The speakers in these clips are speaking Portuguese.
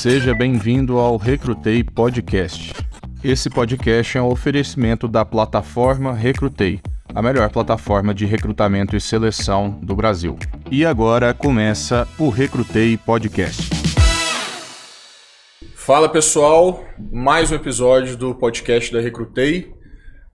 Seja bem-vindo ao Recrutei Podcast. Esse podcast é um oferecimento da plataforma Recrutei, a melhor plataforma de recrutamento e seleção do Brasil. E agora começa o Recrutei Podcast. Fala pessoal, mais um episódio do podcast da Recrutei.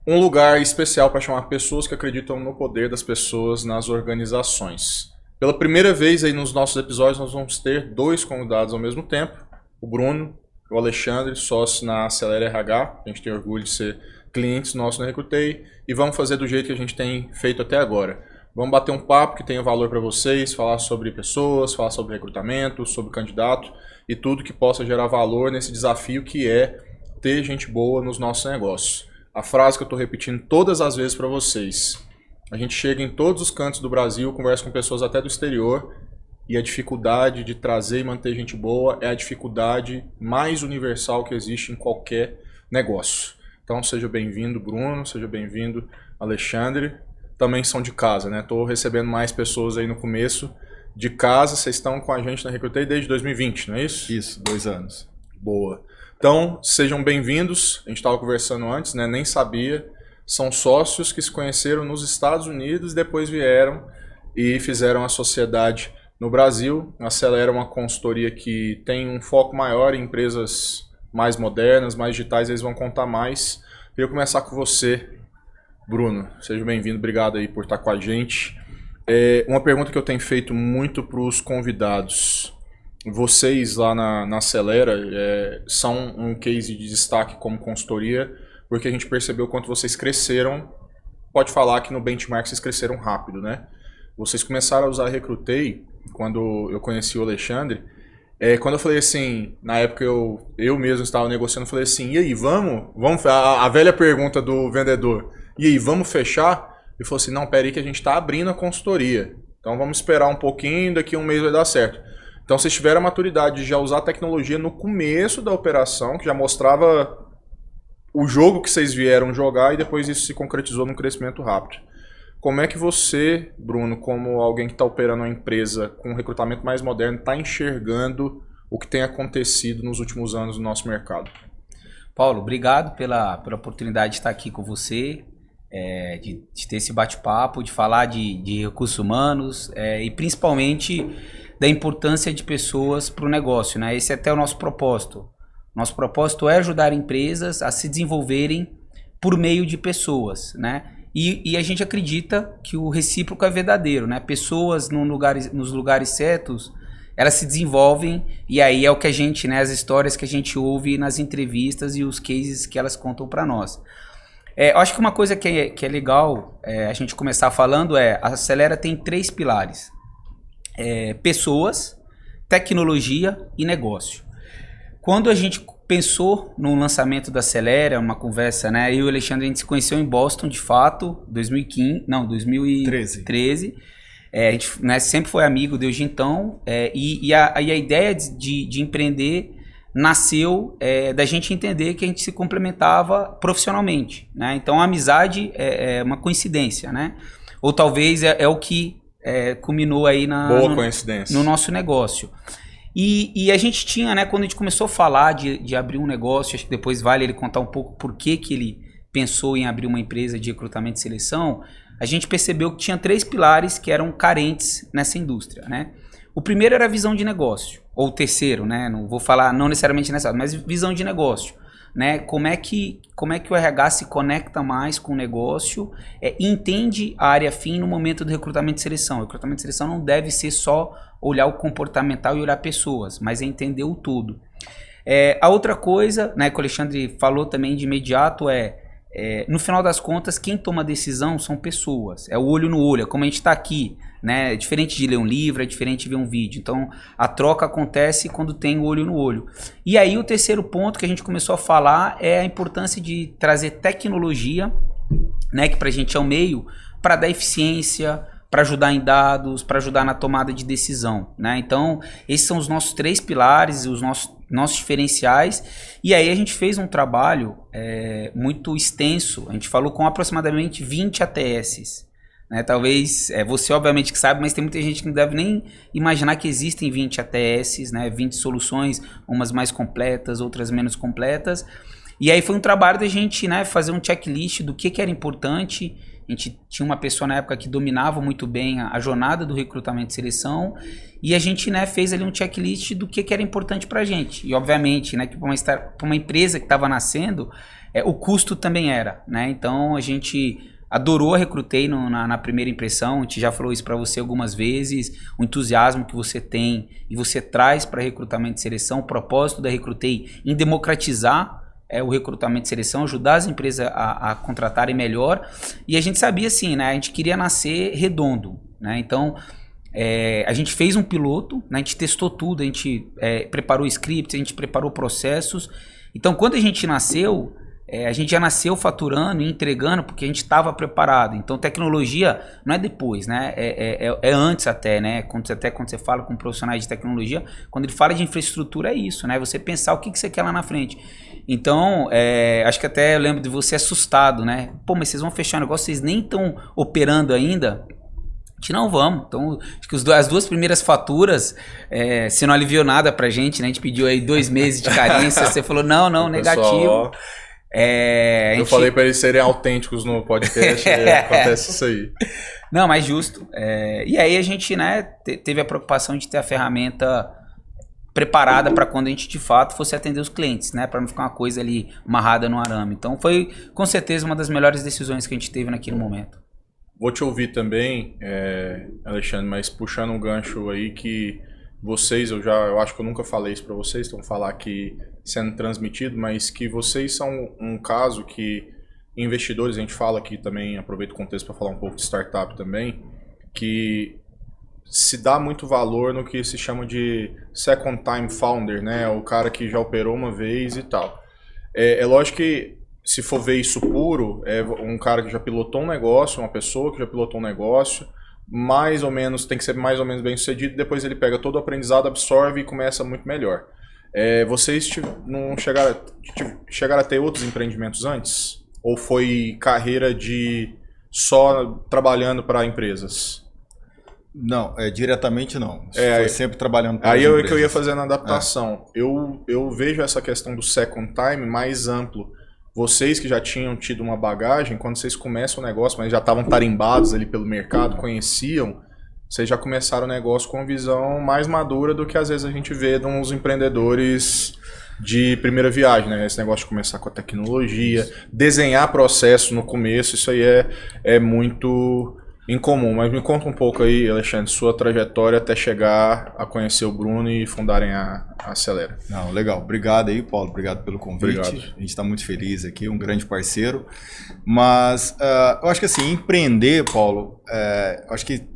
Um lugar especial para chamar pessoas que acreditam no poder das pessoas nas organizações. Pela primeira vez aí nos nossos episódios nós vamos ter dois convidados ao mesmo tempo. O Bruno e o Alexandre, sócio na Acelera RH. A gente tem orgulho de ser clientes nossos na Recrutei. E vamos fazer do jeito que a gente tem feito até agora. Vamos bater um papo que tenha valor para vocês, falar sobre pessoas, falar sobre recrutamento, sobre candidato e tudo que possa gerar valor nesse desafio que é ter gente boa nos nossos negócios. A frase que eu estou repetindo todas as vezes para vocês. A gente chega em todos os cantos do Brasil, conversa com pessoas até do exterior e a dificuldade de trazer e manter gente boa é a dificuldade mais universal que existe em qualquer negócio. Então seja bem-vindo Bruno, seja bem-vindo Alexandre. Também são de casa, né? Estou recebendo mais pessoas aí no começo de casa. Vocês estão com a gente na Recrutei desde 2020, não é isso? Isso, 2 anos. Boa. Então, sejam bem-vindos. A gente estava conversando antes, né? Nem sabia. São sócios que se conheceram nos Estados Unidos e depois vieram e fizeram a sociedade no Brasil. A Acelera é uma consultoria que tem um foco maior em empresas mais modernas, mais digitais. Eles vão contar mais. Queria começar com você, Bruno. Seja bem-vindo. Obrigado aí por estar com a gente. Uma pergunta que eu tenho feito muito para os convidados. Vocês lá na Acelera são um case de destaque como consultoria, porque a gente percebeu quanto vocês cresceram. Pode falar que no benchmark vocês cresceram rápido, né? Vocês começaram a usar a Recrutei quando eu conheci o Alexandre. Quando eu falei assim, na época eu mesmo estava negociando, eu falei assim, e aí, vamos a velha pergunta do vendedor, e aí, vamos fechar? Ele falou assim, não, peraí que a gente está abrindo a consultoria, então vamos esperar um pouquinho, daqui a um mês vai dar certo. Então vocês tiveram a maturidade de já usar a tecnologia no começo da operação, que já mostrava o jogo que vocês vieram jogar e depois isso se concretizou num crescimento rápido. Como é que você, Bruno, como alguém que está operando uma empresa com um recrutamento mais moderno, está enxergando o que tem acontecido nos últimos anos no nosso mercado? Paulo, obrigado pela oportunidade de estar aqui com você, de ter esse bate-papo, de falar de recursos humanos e principalmente da importância de pessoas para o negócio, né? Esse é até o nosso propósito. Nosso propósito é ajudar empresas a se desenvolverem por meio de pessoas, né? E a gente acredita que o recíproco é verdadeiro, né? Pessoas nos lugares certos, elas se desenvolvem e aí é o que a gente, né? As histórias que a gente ouve nas entrevistas e os cases que elas contam para nós. Eu acho que uma coisa que é legal a gente começar falando a Acelera tem 3 pilares. Pessoas, tecnologia e negócio. Quando a gente pensou no lançamento da Acelera, uma conversa, né? Eu e o Alexandre, a gente se conheceu em Boston, de fato, 2013. A gente, né, sempre foi amigo desde então. E a ideia de empreender nasceu da gente entender que a gente se complementava profissionalmente, né? Então a amizade é uma coincidência, né? Ou talvez é o que culminou aí no nosso negócio. E a gente tinha, né, quando a gente começou a falar de abrir um negócio, acho que depois vale ele contar um pouco por que ele pensou em abrir uma empresa de recrutamento e seleção, a gente percebeu que tinha 3 pilares que eram carentes nessa indústria, né? O primeiro era a visão de negócio, ou o terceiro, né? Não vou falar não necessariamente nessa, mas visão de negócio, né? Como é que o RH se conecta mais com o negócio e entende a área fim no momento do recrutamento e seleção. O recrutamento e seleção não deve ser só olhar o comportamental e olhar pessoas, mas é entender o todo. A outra coisa, né, que o Alexandre falou também de imediato no final das contas, quem toma decisão são pessoas. É o olho no olho, é como a gente está aqui, né? É diferente de ler um livro, é diferente de ver um vídeo. Então, a troca acontece quando tem o olho no olho. E aí, o terceiro ponto que a gente começou a falar é a importância de trazer tecnologia, né, que pra gente é o meio, para dar eficiência, para ajudar em dados, para ajudar na tomada de decisão, né? Então, esses são os nossos 3 pilares, os nossos diferenciais. E aí a gente fez um trabalho muito extenso. A gente falou com aproximadamente 20 ATSs, né? Talvez você obviamente que sabe, mas tem muita gente que não deve nem imaginar que existem 20 ATS, né? 20 soluções, umas mais completas, outras menos completas. E aí foi um trabalho da gente, né, fazer um checklist do que era importante. A gente tinha uma pessoa na época que dominava muito bem a jornada do recrutamento e seleção, e a gente, né, fez ali um checklist do que era importante pra gente. E obviamente, né, que para uma empresa que estava nascendo, o custo também era, né? Então a gente adorou a Recrutei na primeira impressão. A gente já falou isso para você algumas vezes, o entusiasmo que você tem e você traz para recrutamento e seleção, o propósito da Recrutei em democratizar o recrutamento e seleção, ajudar as empresas a contratarem melhor. E a gente sabia assim, né? A gente queria nascer redondo, né? Então, a gente fez um piloto, né? A gente testou tudo, a gente preparou scripts, a gente preparou processos. Então, quando a gente nasceu, a gente já nasceu faturando e entregando porque a gente estava preparado. Então, tecnologia não é depois, né? É antes até, né? Quando você fala com profissionais de tecnologia, quando ele fala de infraestrutura, é isso, né? Você pensar o que você quer lá na frente. Então, acho que até eu lembro de você assustado, né? Pô, mas vocês vão fechar o negócio, vocês nem estão operando ainda? A gente não vamos. Então, acho que as 2 primeiras faturas, você não aliviou nada pra gente, né? A gente pediu aí 2 meses de carência, você falou, não, negativo. Eu falei para eles serem autênticos no podcast e acontece isso aí. Não, mas justo. E aí a gente, né, teve a preocupação de ter a ferramenta preparada para quando a gente de fato fosse atender os clientes, né, para não ficar uma coisa ali amarrada no arame. Então foi com certeza uma das melhores decisões que a gente teve naquele momento. Vou te ouvir também, Alexandre, mas puxando um gancho aí que vocês, eu acho que eu nunca falei isso para vocês, então vou falar aqui sendo transmitido, mas que vocês são um caso que investidores, a gente fala aqui também, aproveito o contexto para falar um pouco de startup também, que se dá muito valor no que se chama de second time founder, né? O cara que já operou uma vez e tal. É lógico que se for ver isso puro, é um cara que já pilotou um negócio, uma pessoa que já pilotou um negócio, mais ou menos, tem que ser mais ou menos bem sucedido, depois ele pega todo o aprendizado, absorve e começa muito melhor. Vocês não chegaram a ter outros empreendimentos antes? Ou foi carreira de só trabalhando para empresas? Não, diretamente não. Foi sempre trabalhando para aí empresas. Que eu ia fazendo a adaptação. Eu vejo essa questão do second time mais amplo. Vocês que já tinham tido uma bagagem, quando vocês começam o negócio, mas já estavam tarimbados ali pelo mercado, conheciam, vocês já começaram o negócio com uma visão mais madura do que às vezes a gente vê de uns empreendedores de primeira viagem, né? Esse negócio de começar com a tecnologia, desenhar processo no começo, isso aí é muito incomum. Mas me conta um pouco aí, Alexandre, sua trajetória até chegar a conhecer o Bruno e fundarem a Acelera. Não, legal. Obrigado aí, Paulo. Obrigado pelo convite. Obrigado. A gente está muito feliz aqui, um grande parceiro. Mas eu acho que assim, empreender, Paulo, eu acho que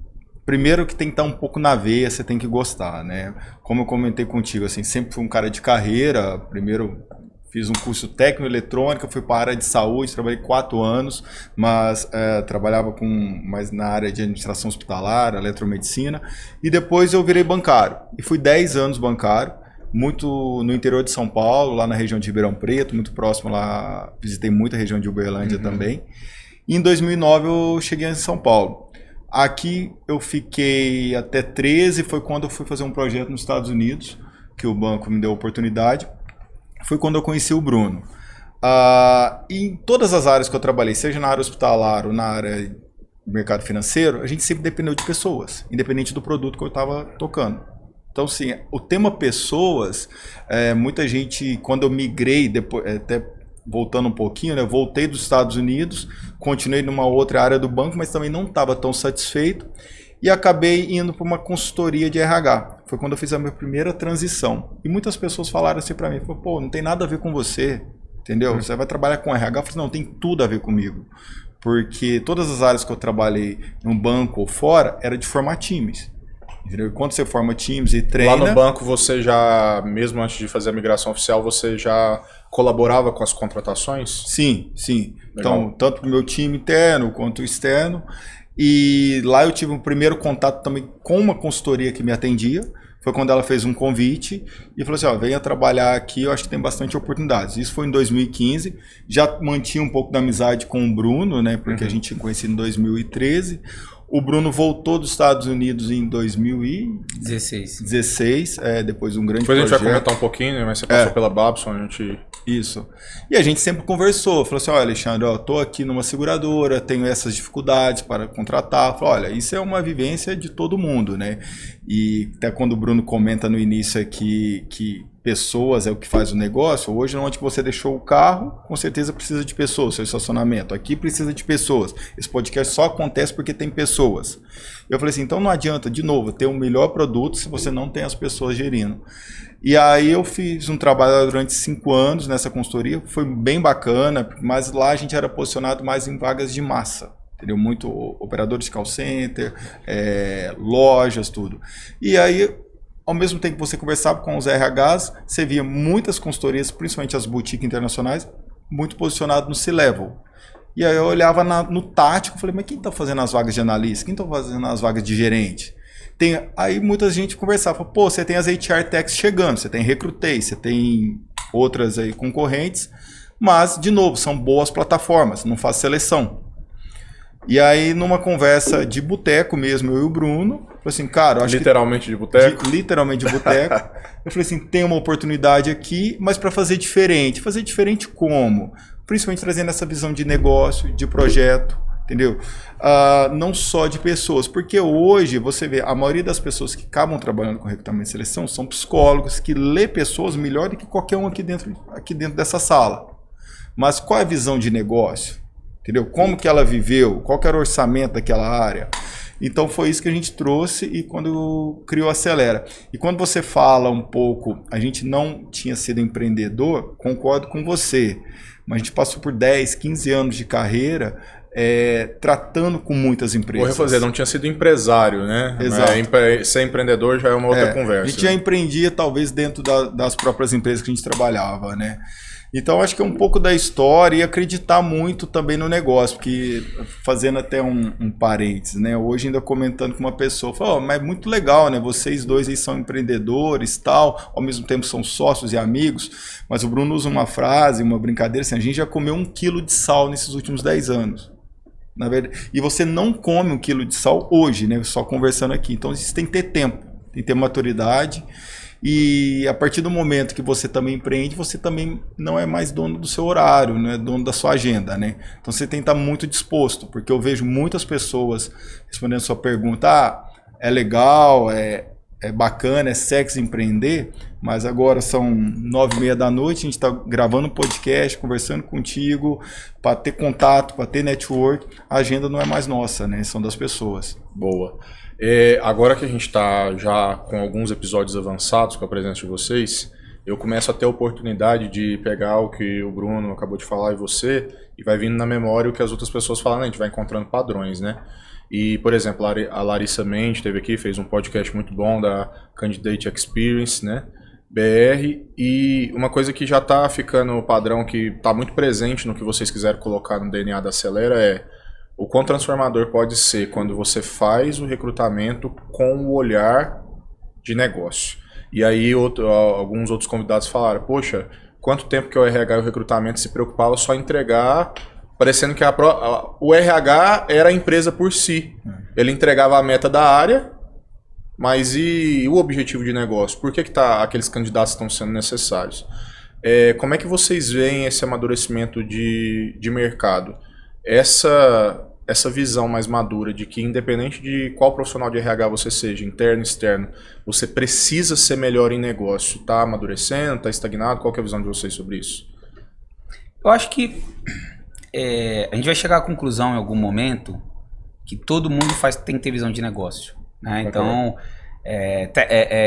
primeiro que tem que estar um pouco na veia, você tem que gostar, né? Como eu comentei contigo, assim, sempre fui um cara de carreira. Primeiro fiz um curso técnico eletrônica, fui para a área de saúde, trabalhei 4 anos, mas trabalhava mais na área de administração hospitalar, eletromedicina, e depois eu virei bancário. E fui 10 anos bancário, muito no interior de São Paulo, lá na região de Ribeirão Preto, muito próximo lá, visitei muita região de Uberlândia também. E em 2009 eu cheguei em São Paulo. Aqui eu fiquei até 13, foi quando eu fui fazer um projeto nos Estados Unidos, que o banco me deu a oportunidade. Foi quando eu conheci o Bruno. E em todas as áreas que eu trabalhei, seja na área hospitalar ou na área do mercado financeiro, a gente sempre dependeu de pessoas, independente do produto que eu estava tocando. Então, sim, o tema pessoas, muita gente, quando eu migrei, depois, até voltando um pouquinho, né, eu voltei dos Estados Unidos, continuei numa outra área do banco, mas também não estava tão satisfeito. E acabei indo para uma consultoria de RH. Foi quando eu fiz a minha primeira transição. E muitas pessoas falaram assim para mim, pô, não tem nada a ver com você, entendeu? Você vai trabalhar com RH? Eu falei, não, tem tudo a ver comigo. Porque todas as áreas que eu trabalhei num banco ou fora, era de formar times. Entendeu? E quando você forma times e treina... Lá no banco você já, mesmo antes de fazer a migração oficial, você já colaborava com as contratações? Sim. Legal. Então, tanto o meu time interno quanto o externo. E lá eu tive um primeiro contato também com uma consultoria que me atendia. foi quando ela fez um convite e falou assim, ó, venha trabalhar aqui, eu acho que tem bastante oportunidades. Isso foi em 2015, já mantinha um pouco da amizade com o Bruno, né, porque a gente tinha conhecido em 2013. O Bruno voltou dos Estados Unidos em 2016, depois de um grande depois projeto. A gente vai comentar um pouquinho, né, mas você passou pela Babson, a gente... Isso. E a gente sempre conversou, falou assim, olha, Alexandre, eu tô aqui numa seguradora, tenho essas dificuldades para contratar. Falou, olha, isso é uma vivência de todo mundo, né? E até quando o Bruno comenta no início aqui que pessoas é o que faz o negócio, hoje onde você deixou o carro, com certeza precisa de pessoas, seu estacionamento. Aqui precisa de pessoas. Esse podcast só acontece porque tem pessoas. Eu falei assim, então não adianta, de novo, ter um melhor produto se você não tem as pessoas gerindo. E aí eu fiz um trabalho durante 5 anos nessa consultoria, foi bem bacana, mas lá a gente era posicionado mais em vagas de massa. Entendeu? Muito operadores de call center, lojas, tudo. E aí, ao mesmo tempo que você conversava com os RHs, você via muitas consultorias, principalmente as boutiques internacionais, muito posicionado no C-Level. E aí eu olhava no tático e falei, mas quem está fazendo as vagas de analista? Quem está fazendo as vagas de gerente? Aí muita gente conversava, pô, você tem as HR Techs chegando, você tem Recrutei, você tem outras aí concorrentes, mas, de novo, são boas plataformas, não faz seleção. E aí, numa conversa de boteco mesmo, eu e o Bruno, falei assim, cara, eu acho literalmente de boteco? Literalmente de boteco. Eu falei assim, tem uma oportunidade aqui, mas para fazer diferente. Fazer diferente como? Principalmente trazendo essa visão de negócio, de projeto, entendeu? Não só de pessoas, porque hoje você vê, a maioria das pessoas que acabam trabalhando com recrutamento e seleção são psicólogos que lê pessoas melhor do que qualquer um aqui dentro dessa sala. Mas qual é a visão de negócio? Entendeu? Como que ela viveu? Qual que era o orçamento daquela área? Então foi isso que a gente trouxe e quando criou a Acelera. E quando você fala um pouco, a gente não tinha sido empreendedor, concordo com você, mas a gente passou por 10, 15 anos de carreira tratando com muitas empresas. Vou refazer, não tinha sido empresário, né? Exato. Ser empreendedor já é uma outra conversa. A gente já empreendia talvez dentro das próprias empresas que a gente trabalhava, né? Então, acho que é um pouco da história e acreditar muito também no negócio, porque fazendo até um parênteses, né? Hoje ainda comentando com uma pessoa, falou, mas é muito legal, né? Vocês dois aí são empreendedores tal, ao mesmo tempo são sócios e amigos, mas o Bruno usa uma frase, uma brincadeira, assim, a gente já comeu 1 quilo de sal nesses últimos 10 anos. Na verdade, e você não come 1 quilo de sal hoje, né? Só conversando aqui. Então, isso tem que ter tempo, tem que ter maturidade. E a partir do momento que você também empreende, você também não é mais dono do seu horário, não é dono da sua agenda, né? Então você tem que estar muito disposto, porque eu vejo muitas pessoas respondendo a sua pergunta, é legal, é bacana, é sexy empreender, mas agora são 9h30 da noite, a gente está gravando um podcast, conversando contigo, para ter contato, para ter network, a agenda não é mais nossa, né? São das pessoas. Boa. Agora que a gente está já com alguns episódios avançados com a presença de vocês, eu começo a ter a oportunidade de pegar o que o Bruno acabou de falar e você, e vai vindo na memória o que as outras pessoas falam, né? A gente vai encontrando padrões, né? E, por exemplo, a Larissa Mendes esteve aqui, fez um podcast muito bom da Candidate Experience, né? BR, e uma coisa que já está ficando padrão, que está muito presente no que vocês quiserem colocar no DNA da Acelera é o quão transformador pode ser quando você faz o recrutamento com o olhar de negócio. E aí alguns outros convidados falaram, poxa, quanto tempo que o RH e o recrutamento se preocupavam só em entregar, parecendo que o RH era a empresa por si. Ele entregava a meta da área, mas e o objetivo de negócio? Por que aqueles candidatos estão sendo necessários? Como é que vocês veem esse amadurecimento de mercado? Essa visão mais madura de que independente de qual profissional de RH você seja, interno, externo, você precisa ser melhor em negócio. Está amadurecendo, está estagnado? Qual que é a visão de vocês sobre isso? Eu acho que a gente vai chegar à conclusão em algum momento que todo mundo tem que ter visão de negócio, né? Então,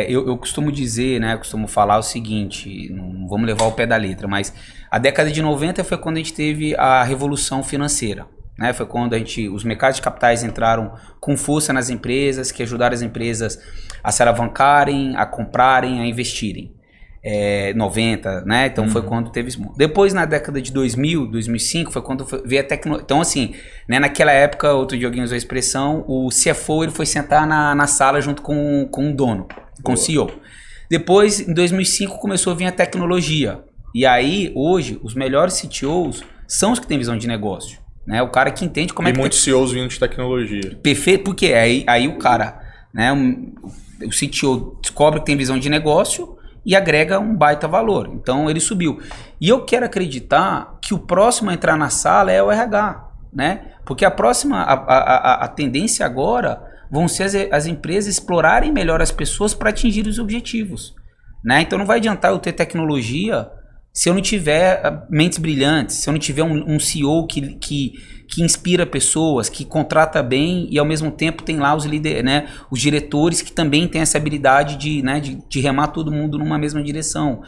eu costumo dizer, né, eu costumo falar o seguinte, não vamos levar o pé da letra, mas a década de 90 foi quando a gente teve a revolução financeira, né? Foi quando os mercados de capitais entraram com força nas empresas, que ajudaram as empresas a se alavancarem, a comprarem, a investirem. 90, né? Então foi quando teve isso. Depois, na década de 2000, 2005, foi quando veio a tecnologia. Então, assim, né, naquela época, outro dia alguém usou a expressão, o CFO ele foi sentar na sala junto com o dono, com o CEO. Depois, em 2005, começou a vir a tecnologia. E aí, hoje, os melhores CTOs são os que têm visão de negócio. Né? O cara que entende como é que... E muitos CEOs vindo de tecnologia. Perfeito, porque aí o cara, né, o CTO descobre que tem visão de negócio e agrega um baita valor. Então ele subiu. E eu quero acreditar que o próximo a entrar na sala é o RH, né? Porque a próxima, a tendência agora vão ser as empresas explorarem melhor as pessoas para atingir os objetivos, né? Então não vai adiantar eu ter tecnologia se eu não tiver mentes brilhantes, se eu não tiver um CEO que inspira pessoas, que contrata bem e ao mesmo tempo tem lá os líderes, né, os diretores que também têm essa habilidade de remar todo mundo numa mesma direção.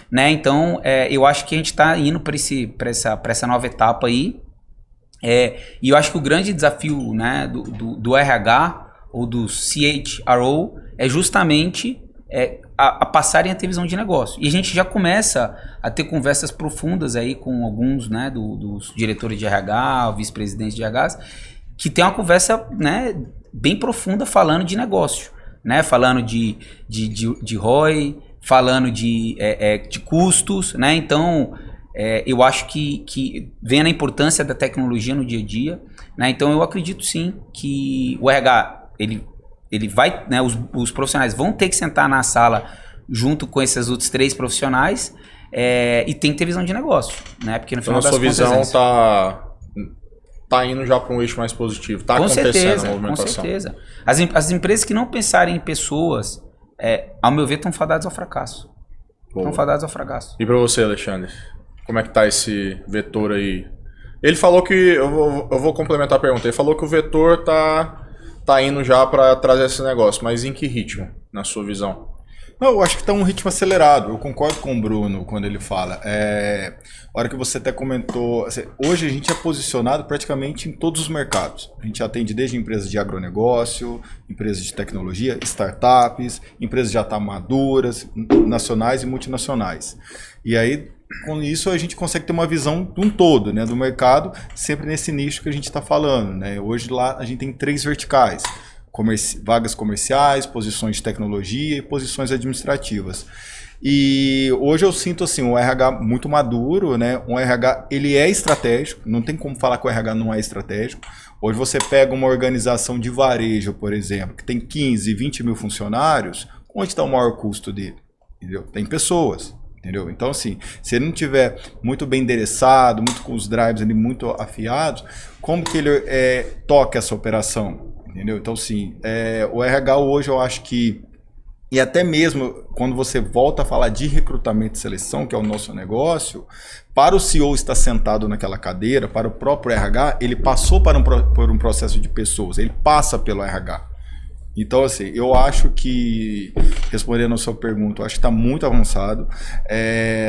Né? Então, eu acho que a gente está indo para essa nova etapa aí. E eu acho que o grande desafio, né, do RH ou do CHRO é justamente a passarem a ter visão de negócio. E a gente já começa a ter conversas profundas aí com alguns, né, dos diretores de RH, vice-presidentes de RH, que tem uma conversa, né, bem profunda falando de negócio, né, falando de ROI, falando de custos, né, então eu acho que vendo a importância da tecnologia no dia a dia, né, então eu acredito sim que o RH, ele vai, né, os profissionais vão ter que sentar na sala junto com esses outros 3 profissionais e tem que ter visão de negócio, né? Porque no final das contas... Então a sua visão tá indo já para um eixo mais positivo, tá acontecendo a movimentação. Com certeza. As empresas que não pensarem em pessoas, ao meu ver, estão fadadas ao fracasso. Estão fadadas ao fracasso. E para você, Alexandre? Como é que tá esse vetor aí? Ele falou que... Eu vou complementar a pergunta. Ele falou que o vetor tá indo já para trazer esse negócio, mas em que ritmo, na sua visão? Não, eu acho que está um ritmo acelerado. Eu concordo com o Bruno quando ele fala. A hora que você até comentou, assim, hoje a gente é posicionado praticamente em todos os mercados. A gente atende desde empresas de agronegócio, empresas de tecnologia, startups, empresas já tá maduras, nacionais e multinacionais. E aí, com isso, a gente consegue ter uma visão de um todo, né, do mercado, sempre nesse nicho que a gente está falando. Né? Hoje lá a gente tem 3 verticais. Vagas comerciais, posições de tecnologia e posições administrativas. E hoje eu sinto assim, um RH muito maduro, né? Um RH, ele é estratégico, não tem como falar que o RH não é estratégico. Hoje você pega uma organização de varejo, por exemplo, que tem 15, 20 mil funcionários, onde está o maior custo dele? Entendeu? Tem pessoas. Entendeu? Então, assim, se ele não tiver muito bem endereçado, muito com os drives ali muito afiados, como que ele toca essa operação? Entendeu? Então, sim, o RH hoje eu acho que, e até mesmo quando você volta a falar de recrutamento e seleção, que é o nosso negócio, para o CEO estar sentado naquela cadeira, para o próprio RH, ele passou por um processo de pessoas, ele passa pelo RH. Então, assim, eu acho que, respondendo a sua pergunta, eu acho que está muito avançado.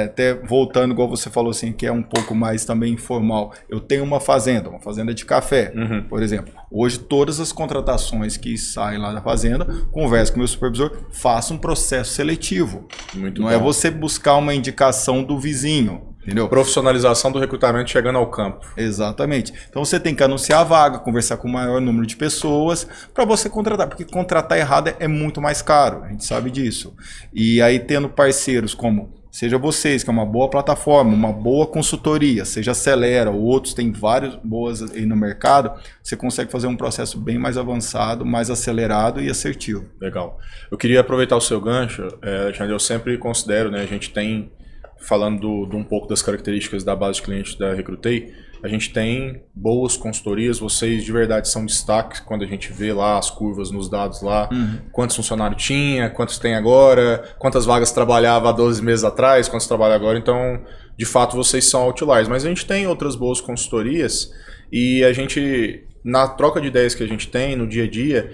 Até voltando, igual você falou, assim, que é um pouco mais também informal. Eu tenho uma fazenda de café, por exemplo. Hoje, todas as contratações que saem lá da fazenda, converso com o meu supervisor, faço um processo seletivo. Muito Não bom. É você buscar uma indicação do vizinho. Entendeu? Profissionalização do recrutamento chegando ao campo. Exatamente. Então você tem que anunciar a vaga, conversar com o maior número de pessoas para você contratar, porque contratar errado é muito mais caro, a gente sabe disso. E aí tendo parceiros como, seja vocês, que é uma boa plataforma, uma boa consultoria, seja Acelera, ou outros tem várias boas aí no mercado, você consegue fazer um processo bem mais avançado, mais acelerado e assertivo. Legal. Eu queria aproveitar o seu gancho, Alexandre, eu sempre considero, né, a gente tem... Falando de um pouco das características da base de clientes da Recrutei, a gente tem boas consultorias, vocês de verdade são destaque quando a gente vê lá as curvas nos dados lá, quantos funcionários tinha, quantos tem agora, quantas vagas trabalhava há 12 meses atrás, quantos trabalham agora, então de fato vocês são outliers, mas a gente tem outras boas consultorias e a gente... Na troca de ideias que a gente tem no dia a dia,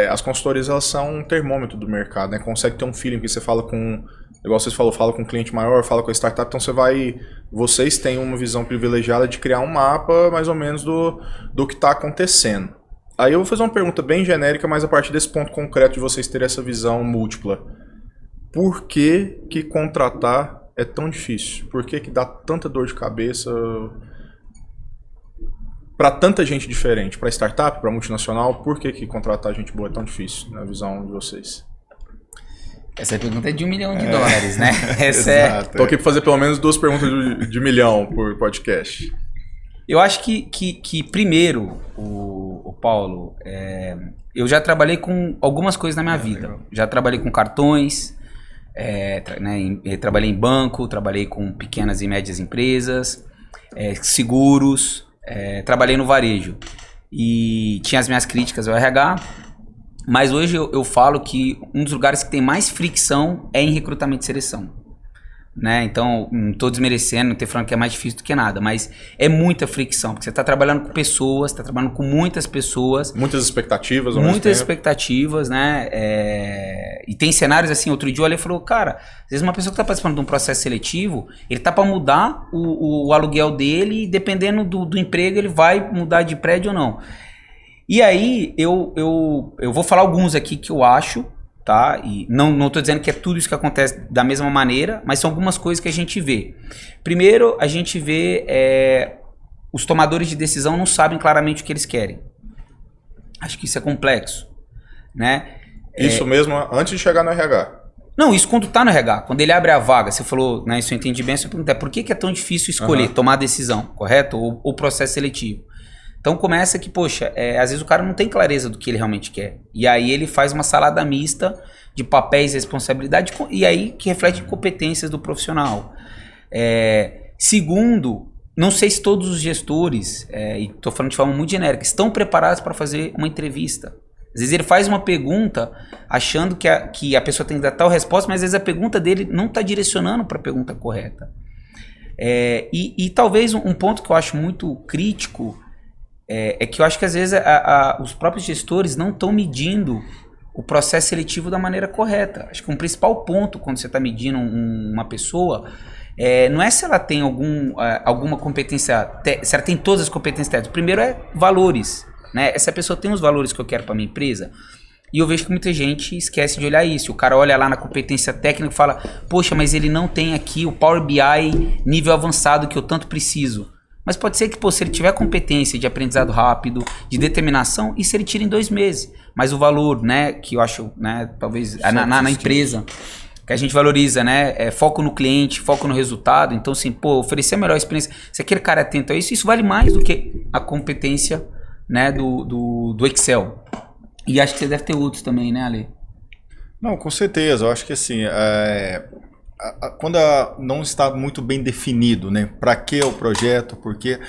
as consultorias elas são um termômetro do mercado, né? Consegue ter um feeling que você fala com, igual vocês fala com um cliente maior, fala com a startup, então vocês têm uma visão privilegiada de criar um mapa mais ou menos do que está acontecendo. Aí eu vou fazer uma pergunta bem genérica, mas a partir desse ponto concreto de vocês terem essa visão múltipla. por que que contratar é tão difícil? Por que que dá tanta dor de cabeça para tanta gente diferente? Para startup, para multinacional, por que que contratar gente boa é tão difícil, na visão de vocês? Essa pergunta é de $1 milhão, né? Exato. Tô aqui para fazer pelo menos 2 perguntas de $1 milhão por podcast. Eu acho que primeiro, o Paulo, eu já trabalhei com algumas coisas na minha vida. Legal. Já trabalhei com cartões, trabalhei em banco, trabalhei com pequenas e médias empresas, seguros, trabalhei no varejo. E tinha as minhas críticas ao RH, mas hoje eu falo que um dos lugares que tem mais fricção é em recrutamento e seleção. Né? Então, não estou desmerecendo, não estou falando que é mais difícil do que nada, mas é muita fricção, porque você está trabalhando com pessoas, está trabalhando com muitas pessoas. Muitas expectativas ao Muitas mesmo tempo. expectativas, né? E tem cenários assim, outro dia eu olhei e falou, cara, às vezes uma pessoa que está participando de um processo seletivo, ele tá para mudar o aluguel dele e dependendo do emprego ele vai mudar de prédio ou não. E aí, eu vou falar alguns aqui que eu acho, tá? E não tô dizendo que é tudo isso que acontece da mesma maneira, mas são algumas coisas que a gente vê. Primeiro, a gente vê os tomadores de decisão não sabem claramente o que eles querem. Acho que isso é complexo, né? Isso mesmo antes de chegar no RH. Não, isso quando tá no RH, quando ele abre a vaga, você falou, né, isso eu entendi bem, você pergunta, por que é tão difícil escolher, tomar a decisão, correto? Ou processo seletivo. Então começa que, poxa, às vezes o cara não tem clareza do que ele realmente quer. E aí ele faz uma salada mista de papéis e responsabilidade, e aí que reflete em competências do profissional. Segundo, não sei se todos os gestores, e estou falando de forma muito genérica, estão preparados para fazer uma entrevista. Às vezes ele faz uma pergunta achando que a pessoa tem que dar tal resposta, mas às vezes a pergunta dele não está direcionando para a pergunta correta. E talvez um ponto que eu acho muito crítico é que eu acho que às vezes os próprios gestores não estão medindo o processo seletivo da maneira correta. Acho que um principal ponto quando você está medindo uma pessoa não é se ela tem alguma competência, se ela tem todas as competências técnicas. Primeiro é valores, né? Essa pessoa tem os valores que eu quero para minha empresa. E eu vejo que muita gente esquece de olhar isso. O cara olha lá na competência técnica e fala, poxa, mas ele não tem aqui o Power BI nível avançado que eu tanto preciso. Mas pode ser que, se ele tiver competência de aprendizado rápido, de determinação, isso ele tira em 2 meses. Mas o valor, né, que eu acho, né, talvez na empresa, que a gente valoriza, né, foco no cliente, foco no resultado. Então, assim, oferecer a melhor experiência, se aquele cara é atento a isso vale mais do que a competência, né, do Excel. E acho que você deve ter outros também, né, Ale? Não, com certeza. Eu acho que assim, quando não está muito bem definido, né? Para que o projeto, porque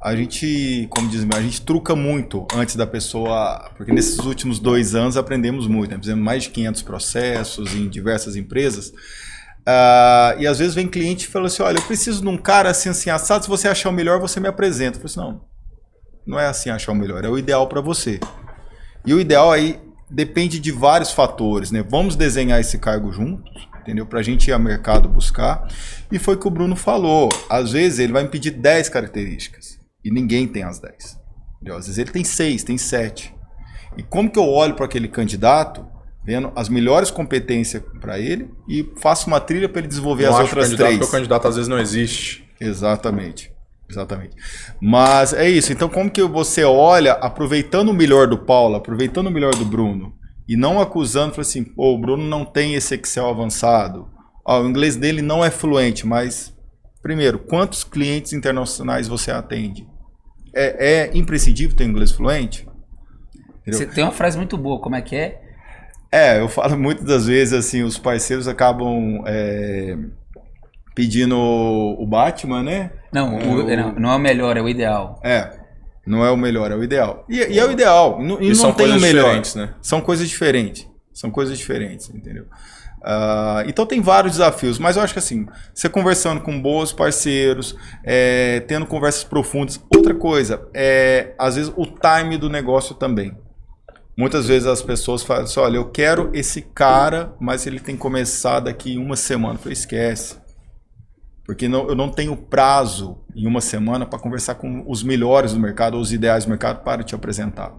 a gente, como dizem, a gente truca muito antes da pessoa, porque nesses últimos 2 anos aprendemos muito, né? Fizemos mais de 500 processos em diversas empresas, e às vezes vem cliente e fala assim, olha, eu preciso de um cara assim, assado, se você achar o melhor, você me apresenta. Eu falo assim, não é assim achar o melhor, é o ideal para você. E o ideal aí depende de vários fatores, né? Vamos desenhar esse cargo juntos, entendeu? Para a gente ir ao mercado buscar. E foi o que o Bruno falou. Às vezes ele vai me pedir 10 características e ninguém tem as 10. Entendeu? Às vezes ele tem 6, tem 7. E como que eu olho para aquele candidato, vendo as melhores competências para ele e faço uma trilha para ele desenvolver as outras 3? Porque o candidato às vezes não existe. Exatamente. Mas é isso. Então como que você olha, aproveitando o melhor do Paulo, aproveitando o melhor do Bruno, e não acusando, falando assim, o Bruno não tem esse Excel avançado, o inglês dele não é fluente, mas, primeiro, quantos clientes internacionais você atende? É imprescindível ter inglês fluente? Entendeu? Você tem uma frase muito boa, como é que é? Eu falo muitas das vezes, assim, os parceiros acabam pedindo o Batman, né? Não é o melhor, é o ideal. Não é o melhor, é o ideal. E é o ideal. E não são tem coisas o melhor. diferentes, né? São coisas diferentes, entendeu? Então tem vários desafios, mas eu acho que assim, você conversando com bons parceiros, tendo conversas profundas. Outra coisa, às vezes o time do negócio também. Muitas vezes as pessoas falam assim, olha, eu quero esse cara, mas ele tem que começar daqui 1 semana. Eu falei, esquece. Porque eu não tenho prazo em 1 semana para conversar com os melhores do mercado, ou os ideais do mercado para te apresentar.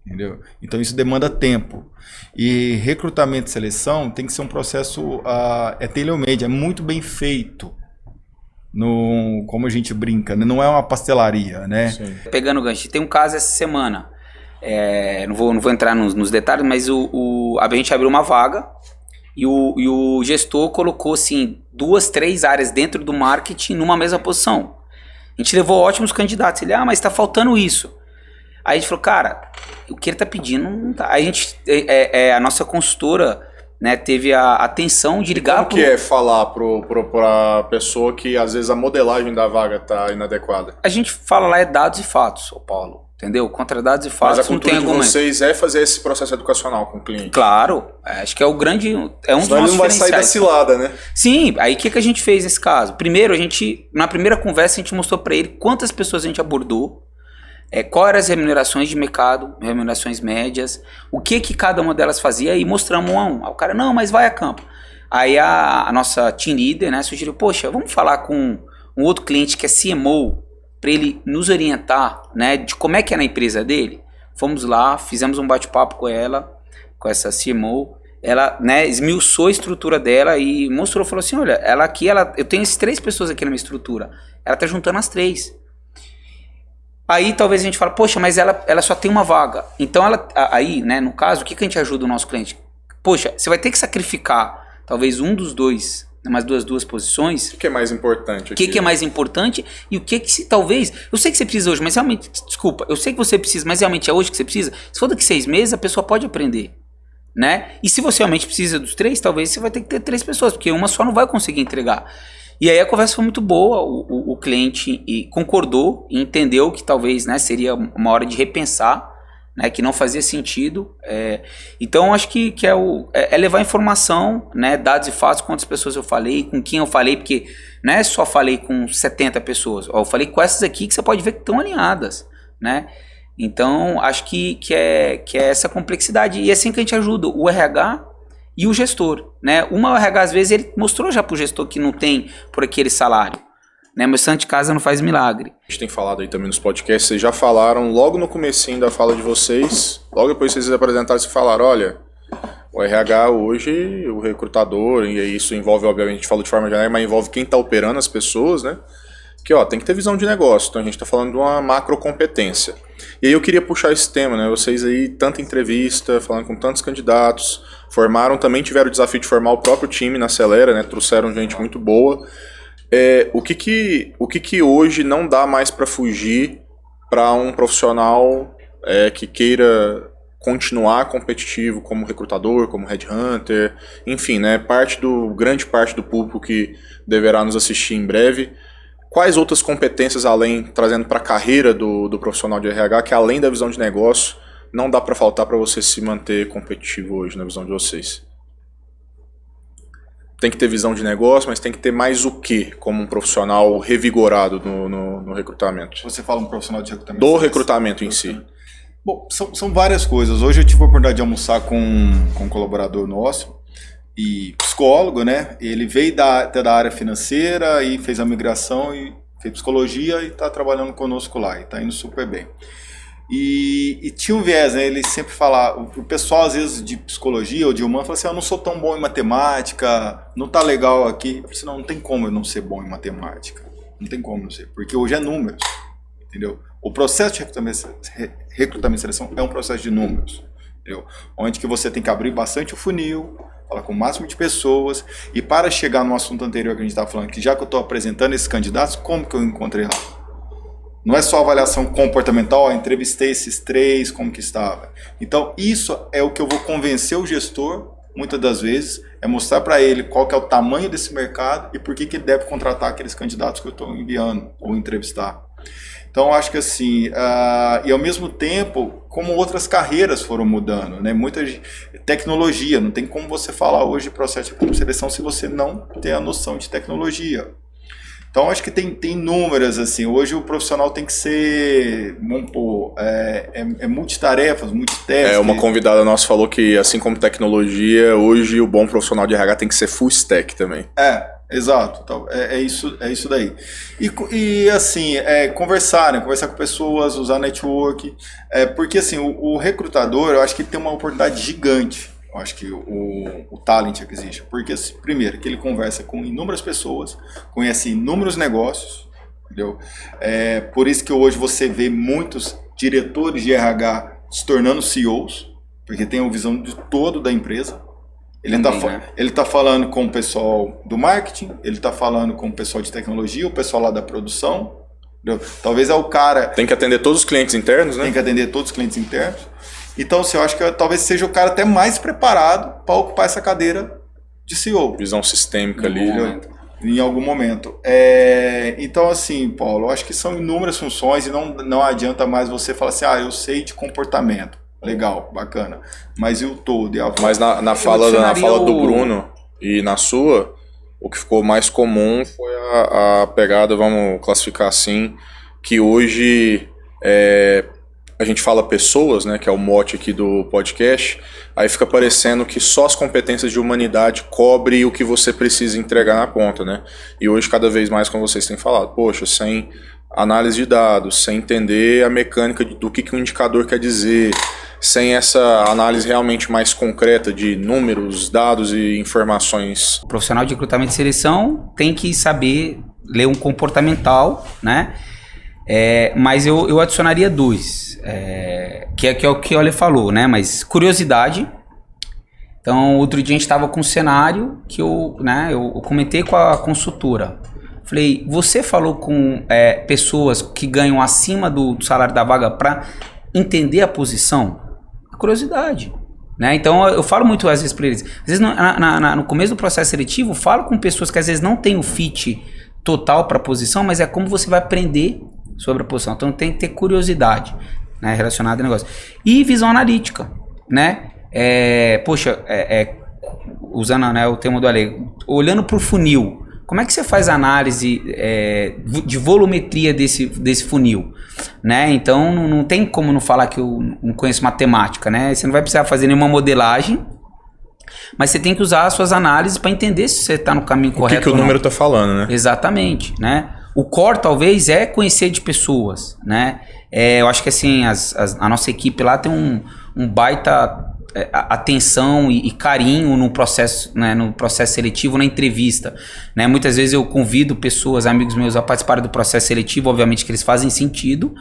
entendeu? Então isso demanda tempo. E recrutamento e seleção tem que ser um processo tailor-made, é muito bem feito. Como a gente brinca, né? Não é uma pastelaria, né? Sim. Pegando o gancho, tem um caso essa semana, não vou entrar nos detalhes, mas a gente abriu uma vaga e o gestor colocou assim, 2, 3 áreas dentro do marketing numa mesma posição. A gente levou ótimos candidatos. Ele, mas está faltando isso. Aí a gente falou, cara, o que ele está pedindo não tá. Aí a nossa consultora, né, teve a atenção de ligar. Como que é falar pra pessoa que às vezes a modelagem da vaga tá inadequada? A gente fala lá dados e fatos, ô Paulo. Entendeu? Contra dados e fatos. Mas a cultura não tem de argumento. vocês é fazer esse processo educacional com o cliente. Claro, acho que é o grande. É um dos Senão ele nossos não vai sair da diferenciais. cilada, né? Sim, aí o que a gente fez nesse caso? Primeiro, na primeira conversa, a gente mostrou para ele quantas pessoas a gente abordou, quais eram as remunerações de mercado, remunerações médias, o que cada uma delas fazia e mostramos um a um. Aí o cara, não, mas vai a campo. Aí a nossa team leader, né, sugeriu, poxa, vamos falar com um outro cliente que é CMO, para ele nos orientar, né, de como é que é na empresa dele. Fomos lá, fizemos um bate-papo com ela, com essa CMO, ela, né, esmiuçou a estrutura dela e mostrou, falou assim, olha, eu tenho essas 3 pessoas aqui na minha estrutura, ela tá juntando as 3. Aí talvez a gente fale, poxa, mas ela só tem uma vaga. Então aí, né, no caso, o que a gente ajuda o nosso cliente? Poxa, você vai ter que sacrificar talvez um dos dois, umas duas posições. O que é mais importante aqui? O que é mais importante e o que talvez... Eu sei que você precisa hoje, mas realmente... Desculpa, eu sei que você precisa, mas realmente é hoje que você precisa. Se for daqui 6 meses, a pessoa pode aprender, né? E se você realmente precisa dos 3, talvez você vai ter que ter 3 pessoas, porque uma só não vai conseguir entregar. E aí a conversa foi muito boa, o cliente concordou e entendeu que talvez, né, seria uma hora de repensar, né, que não fazia sentido. Então acho que é levar informação, né, dados e fatos, quantas pessoas eu falei, com quem eu falei, porque não é só falei com 70 pessoas, eu falei com essas aqui que você pode ver que estão alinhadas, né? Então acho que é essa complexidade, e é assim que a gente ajuda o RH e o gestor, né? O RH às vezes ele mostrou já para o gestor que não tem por aquele salário, né? Mas santo de casa não faz milagre. A gente tem falado aí também nos podcasts, vocês já falaram logo no comecinho da fala de vocês, logo depois vocês apresentaram e falaram, olha, o RH hoje, o recrutador, e isso envolve, obviamente, a gente falou de forma geral, mas envolve quem está operando as pessoas, né? Que tem que ter visão de negócio, então a gente está falando de uma macro competência. E aí eu queria puxar esse tema, né? Vocês aí, tanta entrevista, falando com tantos candidatos, também tiveram o desafio de formar o próprio time na Acelera, né? Trouxeram gente muito boa. O que hoje não dá mais para fugir para um profissional que queira continuar competitivo como recrutador, como headhunter, enfim, né? Grande parte do público que deverá nos assistir em breve. Quais outras competências, trazendo para a carreira do profissional de RH, que além da visão de negócio, não dá para faltar para você se manter competitivo hoje, na visão de vocês? Tem que ter visão de negócio, mas tem que ter mais o quê como um profissional revigorado no recrutamento? Você fala um profissional de recrutamento? Do recrutamento em si. Bom, são várias coisas. Hoje eu tive a oportunidade de almoçar com um colaborador nosso, e psicólogo, né? Ele veio até da área financeira e fez a migração e fez psicologia e está trabalhando conosco lá e está indo super bem. E tinha um viés, né? Ele sempre fala, o pessoal às vezes de psicologia ou de humano fala assim, eu não sou tão bom em matemática, não tá legal aqui. Eu falei assim, não tem como eu não ser bom em matemática, não tem como não ser, porque hoje é números, entendeu? O processo de recrutamento e seleção é um processo de números, entendeu? Onde que você tem que abrir bastante o funil, falar com o máximo de pessoas, e para chegar no assunto anterior que a gente estava falando, que já que eu estou apresentando esses candidatos, como que eu encontrei lá? Não é só avaliação comportamental, entrevistei esses 3, como que estava. Então, isso é o que eu vou convencer o gestor, muitas das vezes, é mostrar para ele qual que é o tamanho desse mercado e por que ele deve contratar aqueles candidatos que eu estou enviando ou entrevistar. Então, acho que assim, e ao mesmo tempo, como outras carreiras foram mudando, né? Muita tecnologia, não tem como você falar hoje de processo de seleção se você não tem a noção de tecnologia. Então, acho que tem inúmeras, assim, hoje o profissional tem que ser, vamos pôr, multitarefas, multitasking. Uma convidada nossa falou que, assim como tecnologia, hoje o bom profissional de RH tem que ser full stack também. Exato, é isso daí. E assim, conversar, né? Conversar com pessoas, usar network. Porque assim, o recrutador, eu acho que tem uma oportunidade gigante. Eu acho que o Talent Acquisition. Porque, assim, primeiro, que ele conversa com inúmeras pessoas, conhece inúmeros negócios, entendeu? Por isso que hoje você vê muitos diretores de RH se tornando CEOs, porque tem a visão de todo da empresa. Ele tá falando com o pessoal do marketing, ele tá falando com o pessoal de tecnologia, o pessoal lá da produção. Entendeu? Talvez é o cara... Tem que atender todos os clientes internos, né? Tem que atender todos os clientes internos. Então, assim, eu acho que talvez seja o cara até mais preparado para ocupar essa cadeira de CEO. Visão sistêmica ali. Em algum momento. Então, assim, Paulo, eu acho que são inúmeras funções e não adianta mais você falar assim, eu sei de comportamento. Legal, bacana. Mas e o todo? E a Mas na fala do Bruno e na sua, o que ficou mais comum foi a pegada, vamos classificar assim, que hoje a gente fala pessoas, né, que é o mote aqui do podcast, aí fica parecendo que só as competências de humanidade cobre o que você precisa entregar na ponta, né? E hoje, cada vez mais, como vocês têm falado, poxa, sem análise de dados, sem entender a mecânica do que um indicador quer dizer, sem essa análise realmente mais concreta de números, dados e informações. O profissional de recrutamento e seleção tem que saber ler um comportamental, né? Mas eu adicionaria 2, que é o que o Ale falou, né? Mas curiosidade. Então, outro dia a gente estava com um cenário que eu comentei com a consultora. Falei, você falou com pessoas que ganham acima do salário da vaga para entender a posição? A curiosidade. Né? Então, eu falo muito às vezes para eles. Às vezes, no começo do processo seletivo, eu falo com pessoas que às vezes não têm o fit total para a posição, mas é como você vai aprender sobre a posição. Então, tem que ter curiosidade, né, relacionada ao negócio. E visão analítica. Né? Usando, né, o termo do Ale, olhando para o funil, como é que você faz a análise de volumetria desse funil? Né? Então, não tem como não falar que eu não conheço matemática. Né? Você não vai precisar fazer nenhuma modelagem, mas você tem que usar as suas análises para entender se você está no caminho correto. O que o número está falando, né? Exatamente. Né? O core, talvez, é conhecer de pessoas. Né? Eu acho que assim, a nossa equipe lá tem um baita atenção e carinho no processo, né, no processo seletivo, na entrevista, né? Muitas vezes eu convido pessoas, amigos meus, a participarem do processo seletivo, obviamente que eles fazem sentido,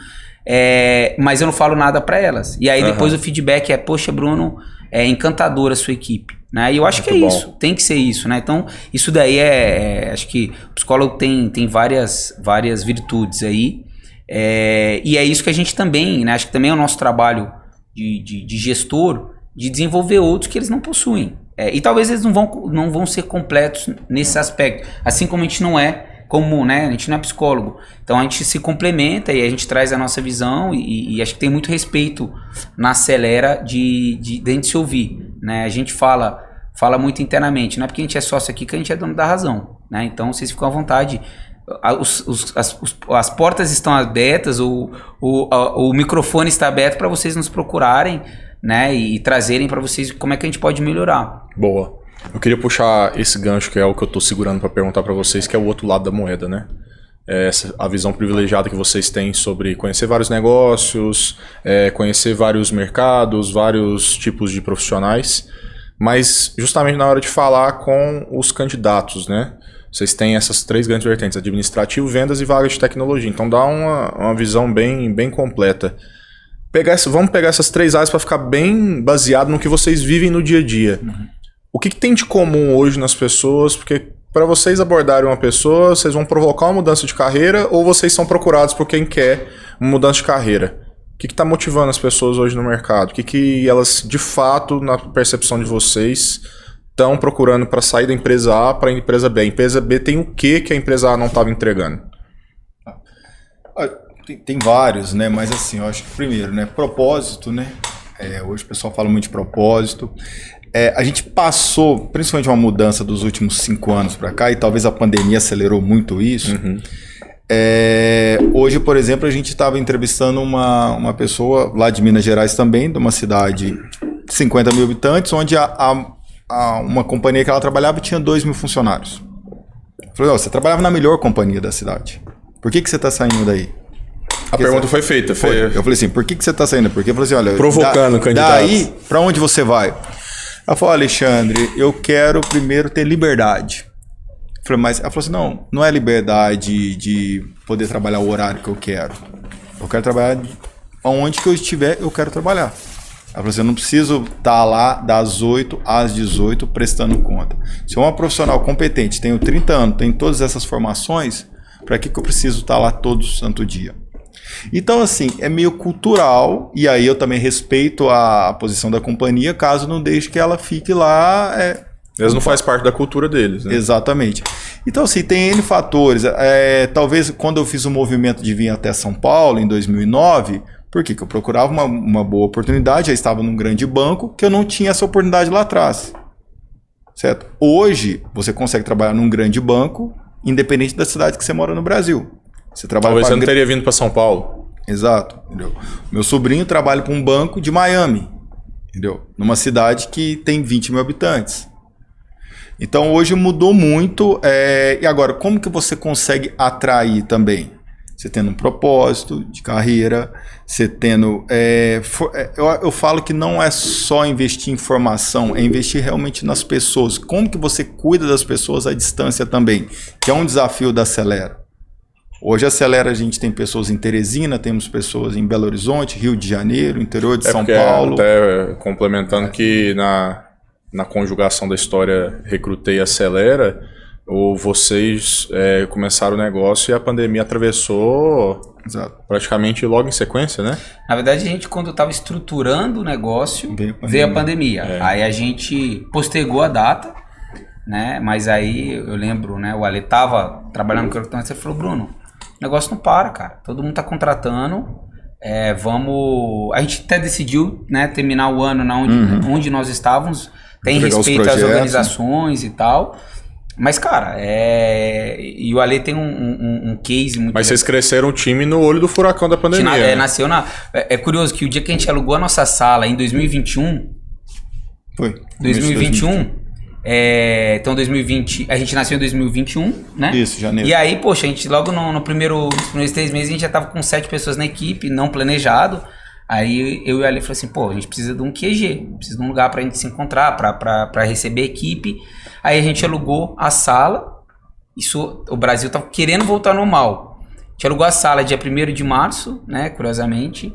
mas eu não falo nada para elas. E aí depois o feedback é, poxa, Bruno, é encantadora a sua equipe. Né? E eu acho que é isso, tem que ser isso. Né? Então, isso daí acho que o psicólogo tem várias virtudes aí, e é isso que a gente também, né? Acho que também é o nosso trabalho de gestor, de desenvolver outros que eles não possuem. E talvez eles não vão ser completos nesse aspecto. Assim como a gente não é, né? A gente não é psicólogo. Então a gente se complementa e a gente traz a nossa visão e acho que tem muito respeito na Acelera de gente se ouvir. Né? A gente fala muito internamente. Não é porque a gente é sócio aqui que a gente é dono da razão. Né? Então vocês ficam à vontade. As portas estão abertas, o microfone está aberto para vocês nos procurarem, né, e trazerem para vocês como é que a gente pode melhorar. Boa. Eu queria puxar esse gancho, que é o que eu estou segurando para perguntar para vocês, que é o outro lado da moeda, né? A visão privilegiada que vocês têm sobre conhecer vários negócios, conhecer vários mercados, vários tipos de profissionais, mas justamente na hora de falar com os candidatos, né? Vocês têm essas 3 grandes vertentes, administrativo, vendas e vagas de tecnologia. Então dá uma visão bem completa. Vamos pegar essas 3 áreas para ficar bem baseado no que vocês vivem no dia a dia. Uhum. O que tem de comum hoje nas pessoas? Porque para vocês abordarem uma pessoa, vocês vão provocar uma mudança de carreira ou vocês são procurados por quem quer uma mudança de carreira? O que está motivando as pessoas hoje no mercado? O que elas, de fato, na percepção de vocês, estão procurando para sair da empresa A para a empresa B? A empresa B tem o que a empresa A não estava entregando? Tem vários, né? Mas assim, eu acho que primeiro, né? Propósito, né? Hoje o pessoal fala muito de propósito. A gente passou, principalmente uma mudança dos últimos 5 anos para cá, e talvez a pandemia acelerou muito isso. Uhum. Hoje, por exemplo, a gente estava entrevistando uma pessoa lá de Minas Gerais também, de uma cidade de 50 mil habitantes, onde uma companhia que ela trabalhava tinha 2 mil funcionários. Falou, você trabalhava na melhor companhia da cidade. Por que você está saindo daí? A pergunta foi feita. Eu falei assim, por que você está saindo? Porque eu falei assim, olha... Provocando o candidato. Daí, para onde você vai? Ela falou, Alexandre, eu quero primeiro ter liberdade. Eu falei, mas ela falou assim, não é liberdade de poder trabalhar o horário que eu quero. Eu quero trabalhar onde que eu estiver, eu quero trabalhar. Ela falou assim, eu não preciso estar lá das 8 às 18 prestando conta. Se eu sou uma profissional competente, tenho 30 anos, tenho todas essas formações, para que eu preciso estar lá todo santo dia? Então, assim, é meio cultural, e aí eu também respeito a posição da companhia, caso não deixe que ela fique lá... Eles não faz parte da cultura deles, né? Exatamente. Então, assim, tem N fatores. Talvez quando eu fiz o movimento de vir até São Paulo, em 2009... Por quê? Porque eu procurava uma boa oportunidade, já estava num grande banco, que eu não tinha essa oportunidade lá atrás. Certo? Hoje, você consegue trabalhar num grande banco, independente da cidade que você mora no Brasil. Você trabalha Talvez você não teria vindo para São Paulo. Exato. Entendeu? Meu sobrinho trabalha para um banco de Miami, entendeu? Numa cidade que tem 20 mil habitantes. Então, hoje mudou muito. E agora, como que você consegue atrair também? Você tendo um propósito de carreira, você tendo... eu falo que não é só investir em formação, é investir realmente nas pessoas. Como que você cuida das pessoas à distância também, que é um desafio da Acelera. Hoje a Acelera, a gente tem pessoas em Teresina, temos pessoas em Belo Horizonte, Rio de Janeiro, interior de São Paulo. Até complementando que na conjugação da história Recrutei e Acelera... Ou vocês começaram o negócio e a pandemia atravessou praticamente logo em sequência, né? Na verdade, a gente, quando estava estruturando o negócio, veio a pandemia. Aí a gente postergou a data, né? Mas aí eu lembro, né? O Ale estava trabalhando com o recrutamento e falou, Bruno, o negócio não para, cara. Todo mundo está contratando. A gente até decidiu, né, terminar o ano onde nós estávamos. Tem respeito às organizações e tal. Mas, cara, e o Ale tem um case muito... Mas vocês cresceram o time no olho do furacão da pandemia. Nasceu É curioso que o dia que a gente alugou a nossa sala em 2021... Foi. 2021... então, 2020... A gente nasceu em 2021, né? Isso, janeiro. E aí, poxa, a gente logo nos primeiros 3 meses, a gente já tava com 7 pessoas na equipe, não planejado. Aí eu e o Ale falamos assim, a gente precisa de um QG, precisa de um lugar pra gente se encontrar, pra receber a equipe. Aí a gente alugou a sala, o Brasil tava querendo voltar ao normal. A gente alugou a sala dia 1º de março, né, curiosamente,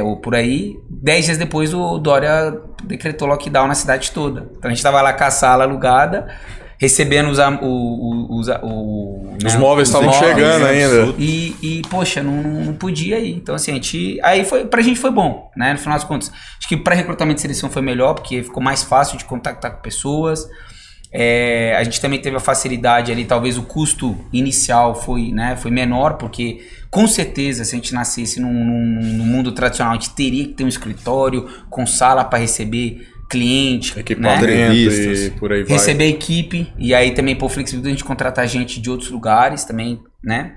ou por aí. 10 dias depois o Dória decretou lockdown na cidade toda. Então a gente tava lá com a sala alugada, recebendo os móveis estavam chegando ainda. E poxa, não podia ir. Então, assim, pra gente foi bom, né? No final das contas. Acho que para recrutamento e seleção foi melhor, porque ficou mais fácil de contactar com pessoas. A gente também teve a facilidade ali, talvez o custo inicial foi menor, porque com certeza, se a gente nascesse no mundo tradicional, a gente teria que ter um escritório com sala para receber cliente, equipamento, né? E por aí vai. Receber equipe, e aí também por flexibilidade a gente contratar gente de outros lugares também, né?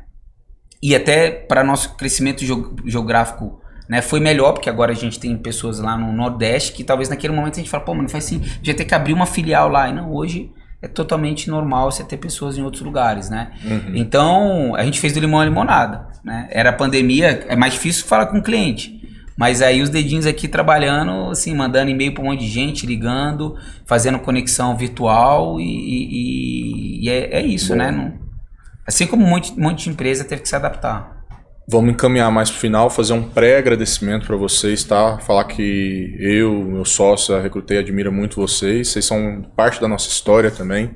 E até para nosso crescimento geográfico, né, foi melhor, porque agora a gente tem pessoas lá no Nordeste que talvez naquele momento a gente fala, não faz sentido, já ter que abrir uma filial lá. E não, hoje é totalmente normal você ter pessoas em outros lugares, né? Uhum. Então, a gente fez do limão à limonada, né? Era pandemia, é mais difícil falar com o cliente. Mas aí os dedinhos aqui trabalhando, assim, mandando e-mail para um monte de gente, ligando, fazendo conexão virtual e é isso, bom, né? Assim como um monte de empresa teve que se adaptar. Vamos encaminhar mais pro final, fazer um pré-agradecimento para vocês, tá? Falar que meu sócio, a Recrutei, admira muito vocês. Vocês são parte da nossa história também.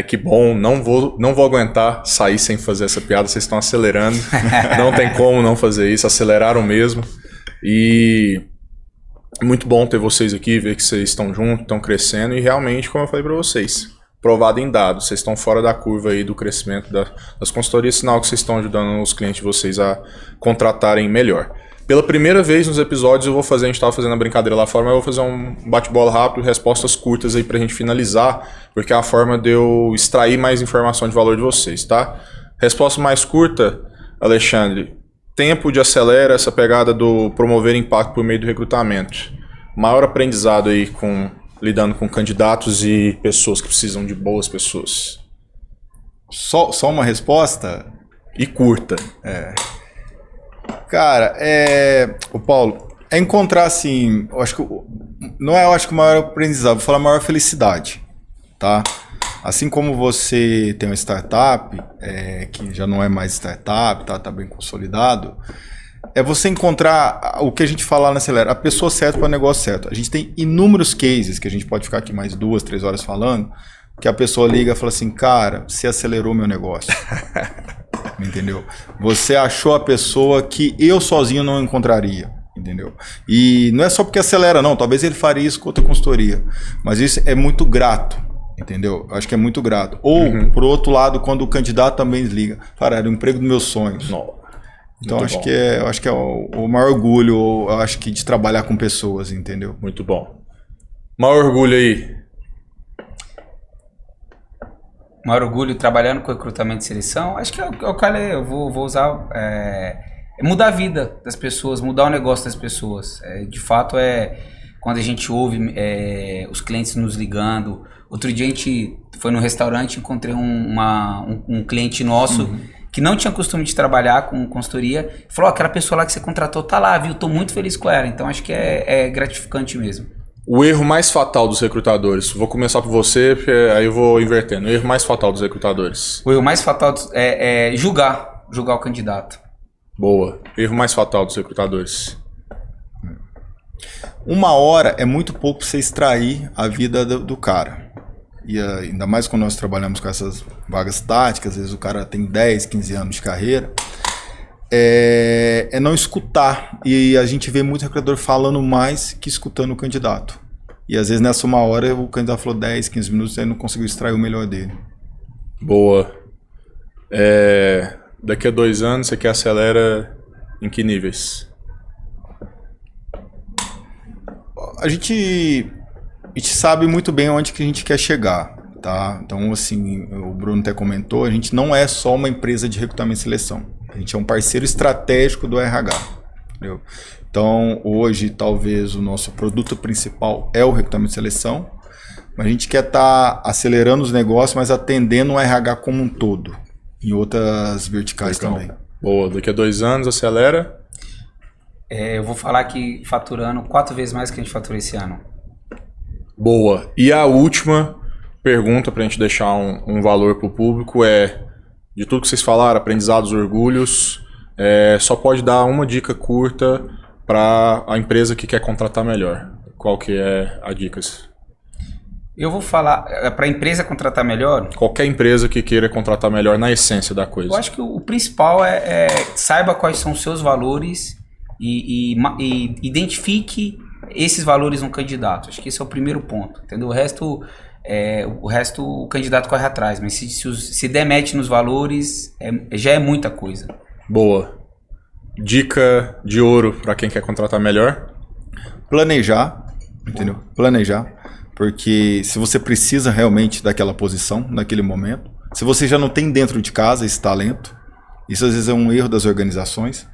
Que bom, não vou aguentar sair sem fazer essa piada, vocês estão acelerando. Não tem como não fazer isso, aceleraram mesmo. E muito bom ter vocês aqui, ver que vocês estão juntos, estão crescendo e realmente, como eu falei para vocês, provado em dados, vocês estão fora da curva aí do crescimento das consultorias, sinal que vocês estão ajudando os clientes de vocês a contratarem melhor. Pela primeira vez nos episódios a gente estava fazendo a brincadeira lá fora, mas eu vou fazer um bate-bola rápido, respostas curtas aí pra gente finalizar, porque é a forma de eu extrair mais informação de valor de vocês, tá? Resposta mais curta, Alexandre. Tempo de Acelera, essa pegada do promover impacto por meio do recrutamento. Maior aprendizado aí lidando com candidatos e pessoas que precisam de boas pessoas. Só uma resposta? E curta. Cara, o Paulo, é encontrar assim, eu acho que o maior aprendizado, vou falar maior felicidade, tá? Assim como você tem uma startup, que já não é mais startup, tá bem consolidado, é você encontrar o que a gente fala na Acelera, a pessoa certa para o negócio certo. A gente tem inúmeros cases, que a gente pode ficar aqui mais 2, 3 horas falando, que a pessoa liga e fala assim, cara, você acelerou meu negócio. Entendeu? Você achou a pessoa que eu sozinho não encontraria. Entendeu? E não é só porque acelera, não. Talvez ele faria isso com outra consultoria. Mas isso é muito grato. Entendeu? Acho que é muito grato. Ou, por outro lado, quando o candidato também liga. Cara, era o emprego dos meus sonhos. Então, acho que é o maior orgulho, eu acho que de trabalhar com pessoas, entendeu? Muito bom. Maior orgulho aí? Maior orgulho trabalhando com recrutamento e seleção? Acho que é o que eu vou usar... mudar a vida das pessoas, mudar o negócio das pessoas. De fato, quando a gente ouve os clientes nos ligando. Outro dia a gente foi no restaurante, encontrei um cliente nosso que não tinha costume de trabalhar com consultoria. Falou, aquela pessoa lá que você contratou tá lá, viu? Tô muito feliz com ela. Então acho que é gratificante mesmo. O erro mais fatal dos recrutadores. Vou começar por você, porque aí eu vou invertendo. O erro mais fatal dos recrutadores. O erro mais fatal é julgar o candidato. Boa. Erro mais fatal dos recrutadores. 1 hora é muito pouco para você extrair a vida do cara. E ainda mais quando nós trabalhamos com essas vagas táticas, às vezes o cara tem 10, 15 anos de carreira. É não escutar. E a gente vê muito recrutador falando mais que escutando o candidato. E às vezes nessa 1 hora o candidato falou 10, 15 minutos e aí não conseguiu extrair o melhor dele. Boa. Daqui a 2 anos você quer acelera em que níveis? A gente sabe muito bem onde que a gente quer chegar, tá? Então, assim, o Bruno até comentou, a gente não é só uma empresa de recrutamento e seleção. A gente é um parceiro estratégico do RH, entendeu? Então, hoje, talvez o nosso produto principal é o recrutamento e seleção, mas a gente quer estar acelerando os negócios, mas atendendo o RH como um todo, em outras verticais também. Boa, daqui a 2 anos acelera? Eu vou falar que faturando 4 vezes mais que a gente faturou esse ano. Boa. E a última pergunta para a gente deixar um valor para o público de tudo que vocês falaram, aprendizados, orgulhos, só pode dar uma dica curta para a empresa que quer contratar melhor. Qual que é a dica? Eu vou falar, para a empresa contratar melhor... Qualquer empresa que queira contratar melhor na essência da coisa. Eu acho que o principal saiba quais são os seus valores e identifique esses valores no candidato. Acho que esse é o primeiro ponto, entendeu? O resto o candidato corre atrás, mas se der match nos valores, já é muita coisa. Boa. Dica de ouro para quem quer contratar melhor? Planejar, entendeu? Planejar, porque se você precisa realmente daquela posição, naquele momento, se você já não tem dentro de casa esse talento, isso às vezes é um erro das organizações,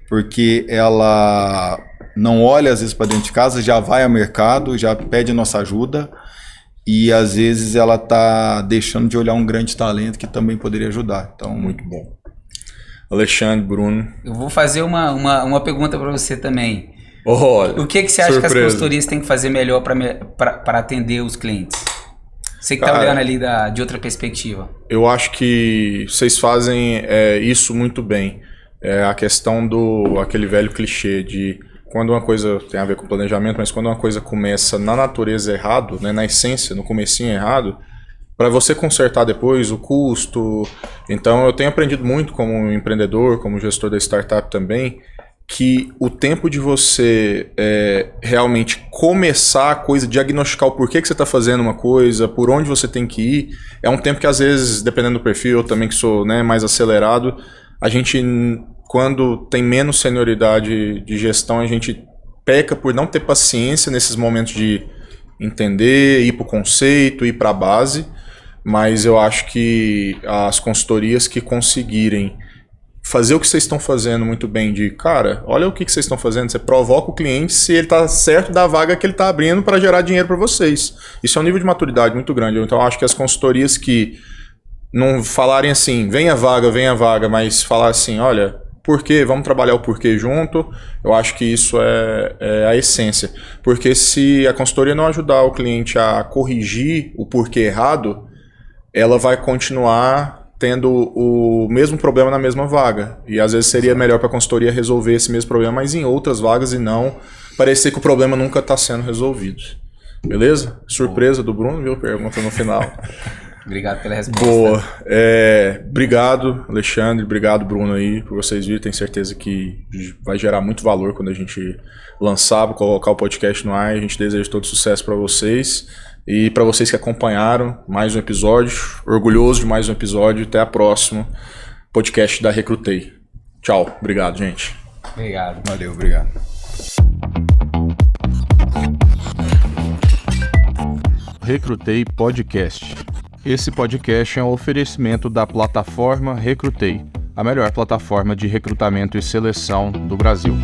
porque ela não olha às vezes para dentro de casa, já vai ao mercado, já pede a nossa ajuda e às vezes ela está deixando de olhar um grande talento que também poderia ajudar. Então, muito bom. Alexandre, Bruno. Eu vou fazer uma pergunta para você também. Olha, o que você acha que as consultorias têm que fazer melhor para atender os clientes? Você que está olhando ali de outra perspectiva. Eu acho que vocês fazem isso muito bem. A questão aquele velho clichê de quando uma coisa tem a ver com planejamento, mas quando uma coisa começa na natureza errado, né, na essência, no comecinho errado, para você consertar depois o custo. Então eu tenho aprendido muito como empreendedor, como gestor da startup também, que o tempo de você realmente começar a coisa, diagnosticar o porquê que você está fazendo uma coisa, por onde você tem que ir, é um tempo que às vezes, dependendo do perfil, eu também que sou mais acelerado, a gente, quando tem menos senioridade de gestão, a gente peca por não ter paciência nesses momentos de entender, ir para o conceito, ir para a base, mas eu acho que as consultorias que conseguirem fazer o que vocês estão fazendo muito bem, de cara, olha o que vocês estão fazendo, você provoca o cliente se ele está certo da vaga que ele está abrindo para gerar dinheiro para vocês. Isso é um nível de maturidade muito grande. Então eu acho que as consultorias que não falarem assim, vem a vaga, mas falar assim, olha, por quê? Vamos trabalhar o porquê junto. Eu acho que isso é a essência. Porque se a consultoria não ajudar o cliente a corrigir o porquê errado, ela vai continuar tendo o mesmo problema na mesma vaga. E às vezes seria melhor para a consultoria resolver esse mesmo problema, mas em outras vagas e não parecer que o problema nunca está sendo resolvido. Beleza? Surpresa do Bruno, viu? Pergunta no final. Obrigado pela resposta. Boa. Obrigado, Alexandre. Obrigado, Bruno, aí, por vocês virem. Tenho certeza que vai gerar muito valor quando a gente lançar, colocar o podcast no ar. A gente deseja todo sucesso para vocês. E para vocês que acompanharam mais um episódio, orgulhoso de mais um episódio. Até a próxima. Podcast da Recrutei. Tchau. Obrigado, gente. Obrigado. Valeu, obrigado. Recrutei Podcast. Esse podcast é um oferecimento da plataforma Recrutei, a melhor plataforma de recrutamento e seleção do Brasil.